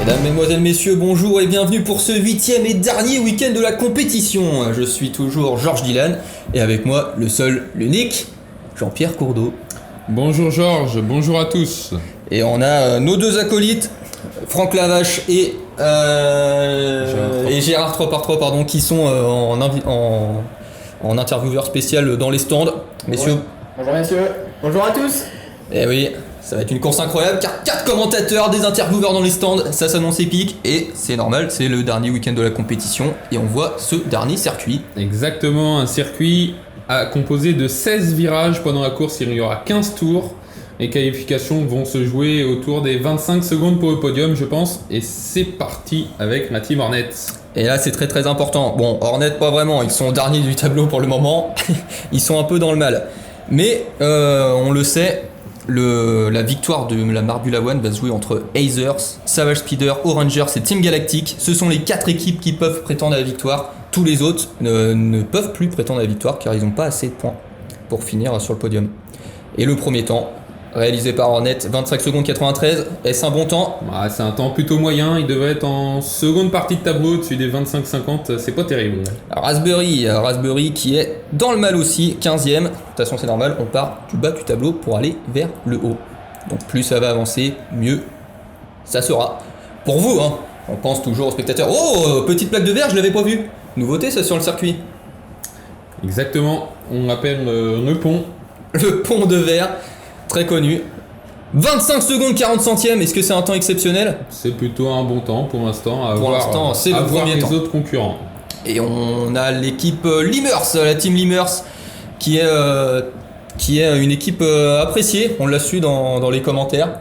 Mesdames, Mesdemoiselles, Messieurs, bonjour et bienvenue pour ce 8e et dernier week-end de la compétition. Je suis toujours Georges Dylan et avec moi le seul, l'unique, Jean-Pierre Courdeau. Bonjour Georges, bonjour à tous. Et on a nos deux acolytes, Franck Lavache et Gérard 3x3 pardon, qui sont en intervieweur spécial dans les stands. Messieurs. Bonjour messieurs, bonjour à tous. Eh oui, ça va être une course incroyable car 4 commentateurs, des intervieweurs dans les stands, ça s'annonce épique et c'est normal, c'est le dernier week-end de la compétition et on voit ce dernier circuit. Exactement, un circuit composé de 16 virages pendant la course, il y aura 15 tours. Les qualifications vont se jouer autour des 25 secondes pour le podium je pense et c'est parti avec la Team Hornet. Et là c'est très très important, bon Hornet pas vraiment, ils sont derniers du tableau pour le moment, ils sont un peu dans le mal. Mais on le sait, la victoire de la Marbula One va se jouer entre Hazers, Savage Speeder, Orangers et Team Galactic. Ce sont les 4 équipes qui peuvent prétendre à la victoire. Tous les autres ne peuvent plus prétendre à la victoire car ils n'ont pas assez de points pour finir sur le podium. Et le premier temps, réalisé par Hornet, 25 secondes 93, est-ce un bon temps ? C'est un temps plutôt moyen, il devrait être en seconde partie de tableau, au-dessus des 25-50, c'est pas terrible. Raspberry qui est dans le mal aussi, 15ème. De toute façon c'est normal, on part du bas du tableau pour aller vers le haut. Donc plus ça va avancer, mieux ça sera. Pour vous, hein, on pense toujours aux spectateurs. Oh, petite plaque de verre, je l'avais pas vu. Nouveauté ça sur le circuit. Exactement, on appelle le pont. Le pont de verre. Très connu. 25 secondes 40 centièmes, est-ce que c'est un temps exceptionnel ? C'est plutôt un bon temps pour l'instant à Pour voir, l'instant, c'est le premier temps. Les autres concurrents. Et on a l'équipe Limers, la team Limers, qui est une équipe appréciée, on l'a su dans les commentaires.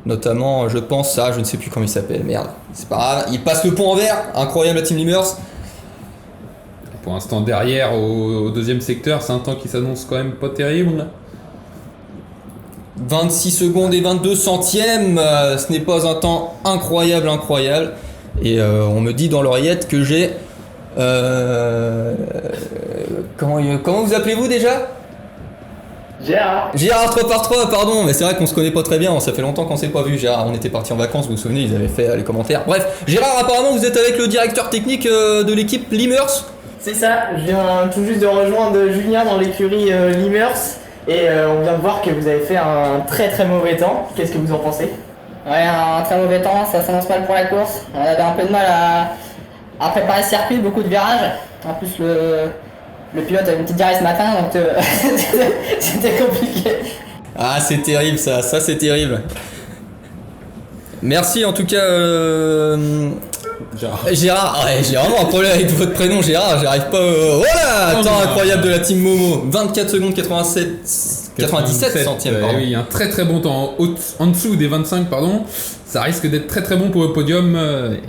Notamment, je pense à, je ne sais plus comment il s'appelle, merde. C'est pas grave, il passe le pont en vert, incroyable la team Limers. Pour l'instant, derrière, au deuxième secteur, c'est un temps qui s'annonce quand même pas terrible. 26 secondes et 22 centièmes, ce n'est pas un temps incroyable. Et on me dit dans l'oreillette que j'ai... comment vous appelez-vous déjà ? Gérard 3x3, pardon, mais c'est vrai qu'on se connaît pas très bien, ça fait longtemps qu'on s'est pas vu. Gérard, on était partis en vacances, vous vous souvenez, ils avaient fait les commentaires. Bref, Gérard, apparemment vous êtes avec le directeur technique de l'équipe Limers. C'est ça, je viens tout juste de rejoindre Julien dans l'écurie Limers. Et on vient de voir que vous avez fait un très très mauvais temps. Qu'est-ce que vous en pensez ? Ouais, un très mauvais temps, ça s'annonce mal pour la course. On avait un peu de mal à préparer le circuit, beaucoup de virages. En plus, le pilote avait une petite diarrhée ce matin, donc c'était compliqué. Ah, c'est terrible ça c'est terrible. Merci en tout cas Gérard, ouais, j'ai vraiment un problème avec votre prénom Gérard, j'arrive pas... Voilà, temps incroyable de la team Momo, 24 secondes 97 centièmes. Oui, un très très bon temps, en dessous des 25 pardon, ça risque d'être très très bon pour le podium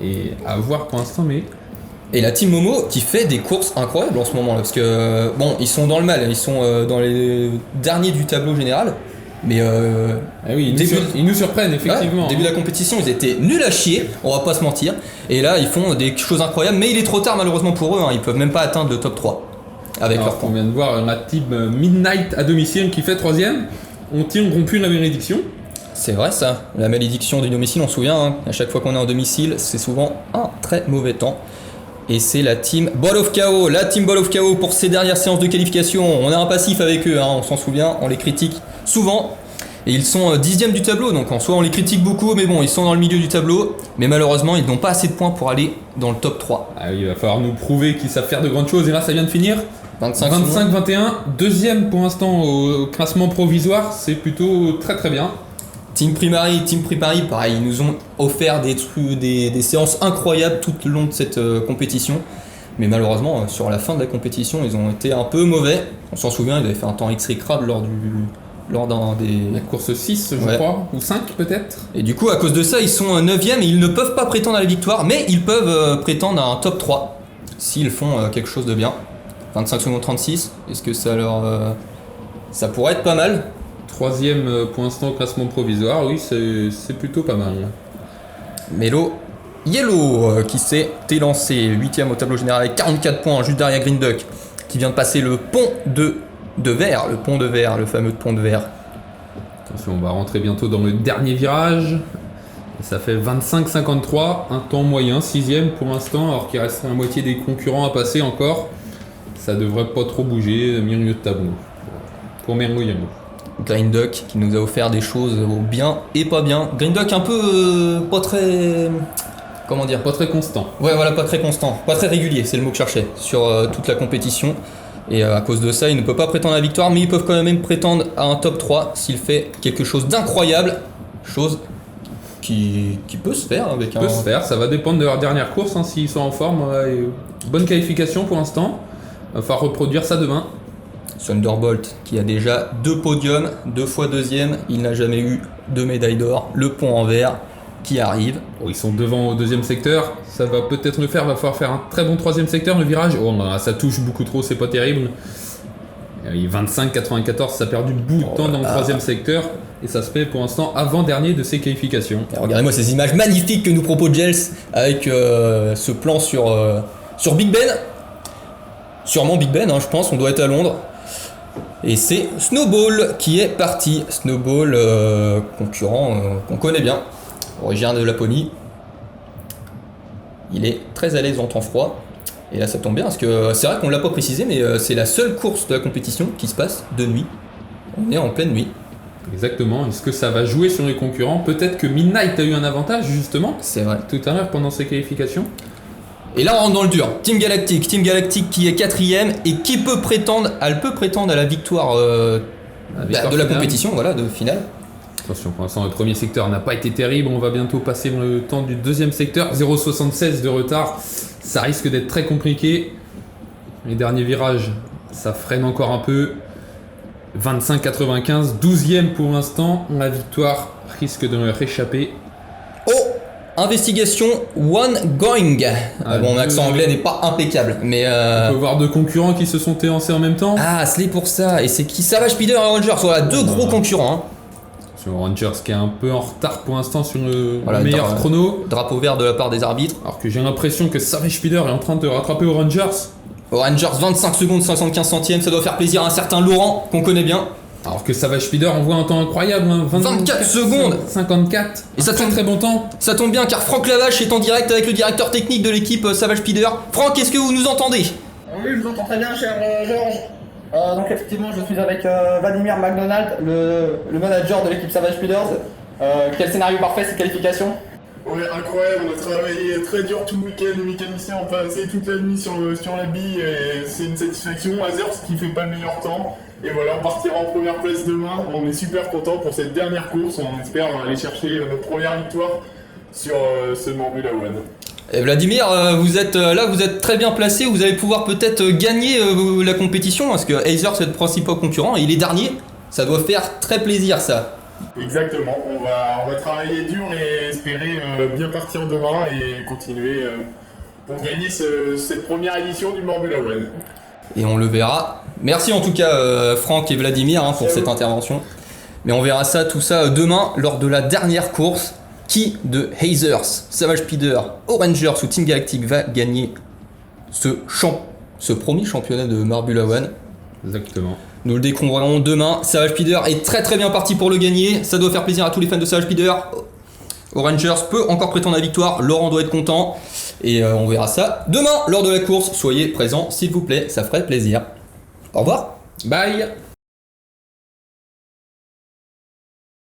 et à voir pour l'instant mais... Et la team Momo qui fait des courses incroyables en ce moment là, parce que bon, ils sont dans le mal, ils sont dans les derniers du tableau général. Mais oui, ils nous surprennent effectivement. Au début de la compétition, ils étaient nuls à chier, on va pas se mentir. Et là, ils font des choses incroyables, mais il est trop tard malheureusement pour eux, hein, ils peuvent même pas atteindre le top 3 avec leur points. On vient de voir la team Midnight à domicile qui fait 3ème. On rompu la malédiction. C'est vrai ça, la malédiction du domicile, on se souvient, hein, à chaque fois qu'on est en domicile, c'est souvent un très mauvais temps. Et c'est la team Ball of Chaos, pour ces dernières séances de qualification. On a un passif avec eux, hein, on s'en souvient, on les critique souvent. Et ils sont 10e du tableau, donc en soi on les critique beaucoup, mais bon, ils sont dans le milieu du tableau. Mais malheureusement, ils n'ont pas assez de points pour aller dans le top 3. Ah oui, il va falloir nous prouver qu'ils savent faire de grandes choses. Et là, ça vient de finir. 25-21, deuxième pour l'instant au classement provisoire, c'est plutôt très très bien. Team Primary, pareil, ils nous ont offert des séances incroyables tout le long de cette compétition. Mais malheureusement, sur la fin de la compétition, ils ont été un peu mauvais. On s'en souvient, ils avaient fait un temps exécrable lors d'un des... La course 6, je crois, ou 5 peut-être. Et du coup, à cause de ça, ils sont 9ème et ils ne peuvent pas prétendre à la victoire, mais ils peuvent prétendre à un top 3 s'ils font quelque chose de bien. 25 secondes 36, est-ce que ça ça pourrait être pas mal ? 3ème pour l'instant au classement provisoire, oui, c'est plutôt pas mal. Melo Yellow qui s'est élancé 8ème au tableau général avec 44 points, juste derrière Green Duck, qui vient de passer le pont de verre, le fameux pont de verre. Attention, on va rentrer bientôt dans le dernier virage. Et ça fait 25-53, un temps moyen, 6ème pour l'instant, alors qu'il reste la moitié des concurrents à passer encore. Ça devrait pas trop bouger, milieu de tableau. Pour Mergoyamo. Greenduck qui nous a offert des choses au bien et pas bien. Greenduck un peu pas très... Comment dire? Pas très constant. Ouais, voilà, pas très constant, pas très régulier, c'est le mot que je cherchais, sur toute la compétition. Et à cause de ça, il ne peut pas prétendre à la victoire, mais ils peuvent quand même prétendre à un top 3 s'il fait quelque chose d'incroyable, chose qui peut se faire avec Peut se faire, ça va dépendre de leur dernière course, hein, s'ils sont en forme. Bonne qualification pour l'instant. Il va falloir reproduire ça demain. Thunderbolt qui a déjà 2 podiums, 2 fois deuxième, il n'a jamais eu de médaille d'or. Le pont en verre qui arrive. Bon, ils sont devant au deuxième secteur, ça va peut-être le faire, va falloir faire un très bon troisième secteur, le virage. Oh, bah, ça touche beaucoup trop, c'est pas terrible. 25-94, ça a perdu beaucoup de temps dans le troisième secteur. Et ça se fait pour l'instant avant-dernier de ces qualifications. Alors, regardez-moi ces images magnifiques que nous propose Gels avec ce plan sur Big Ben. Sûrement Big Ben, hein, je pense, on doit être à Londres. Et c'est Snowball qui est parti. Snowball, concurrent qu'on connaît bien, originaire de Laponie. Il est très à l'aise en temps froid. Et là ça tombe bien parce que c'est vrai qu'on ne l'a pas précisé, mais c'est la seule course de la compétition qui se passe de nuit. On est en pleine nuit. Exactement, est-ce que ça va jouer sur les concurrents? Peut-être que Midnight a eu un avantage justement C'est vrai. tout à l'heure pendant ses qualifications. Et là on rentre dans le dur. Team Galactic qui est 4ème et qui peut prétendre, elle peut prétendre à la victoire, de la finale. compétition, voilà, de finale. Attention, pour l'instant le premier secteur n'a pas été terrible, on va bientôt passer le temps du deuxième secteur. 0,76 de retard, ça risque d'être très compliqué. Les derniers virages, ça freine encore un peu. 25-95, 12ème pour l'instant, la victoire risque de leur échapper. Oh, investigation one going. Bon, mon accent anglais n'est pas impeccable, mais On peut voir deux concurrents qui se sont élancés en même temps. ah, c'est pour ça. Et c'est qui? Savage Speeder et Rangers, voilà, deux gros concurrents. Hein. Sur Rangers qui est un peu en retard pour l'instant sur le Voilà, meilleur chrono. Drapeau vert de la part des arbitres. Alors que j'ai l'impression que Savage Speeder est en train de rattraper aux Rangers. Rangers 25 secondes 75 centièmes, ça doit faire plaisir à un certain Laurent qu'on connaît bien. Alors que Savage Speeder envoie un temps incroyable, hein, 24 secondes 54. Et ça très tombe- très bon temps. Ça tombe bien car Franck Lavache est en direct avec le directeur technique de l'équipe Savage Speeder. Franck, est-ce que vous nous entendez? Oui, je vous entends très bien, cher Georges. Donc effectivement, je suis avec Vladimir McDonald, le manager de l'équipe Savage Speeders. Quel scénario parfait cette qualification? Ouais, incroyable, on a travaillé très dur tout le week-end ici, on a passé toute la nuit sur la bille et c'est une satisfaction. Azers qui fait pas le meilleur temps. Et voilà, on partira en première place demain. On est super content pour cette dernière course. On espère aller chercher notre première victoire sur ce Formula One. Et Vladimir, vous êtes là, vous êtes très bien placé, vous allez pouvoir peut-être gagner la compétition parce que Acer c'est le principal concurrent et il est dernier. Ça doit faire très plaisir ça. Exactement, on va travailler dur et espérer bien partir demain et continuer pour gagner cette première édition du Formula One. Et on le verra. Merci en tout cas Franck et Vladimir pour cette intervention. Mais on verra ça, tout ça demain lors de la dernière course. Qui de Hazers, Savage Speeder, Rangers ou Team Galactic va gagner ce premier championnat de Formula One? Exactement. Nous le découvrirons demain. Savage Speeder est très très bien parti pour le gagner. Ça doit faire plaisir à tous les fans de Savage Speeder. Rangers peut encore prétendre la victoire. Laurent doit être content. Et on verra ça demain lors de la course. Soyez présents s'il vous plaît, ça ferait plaisir. Au revoir. Bye.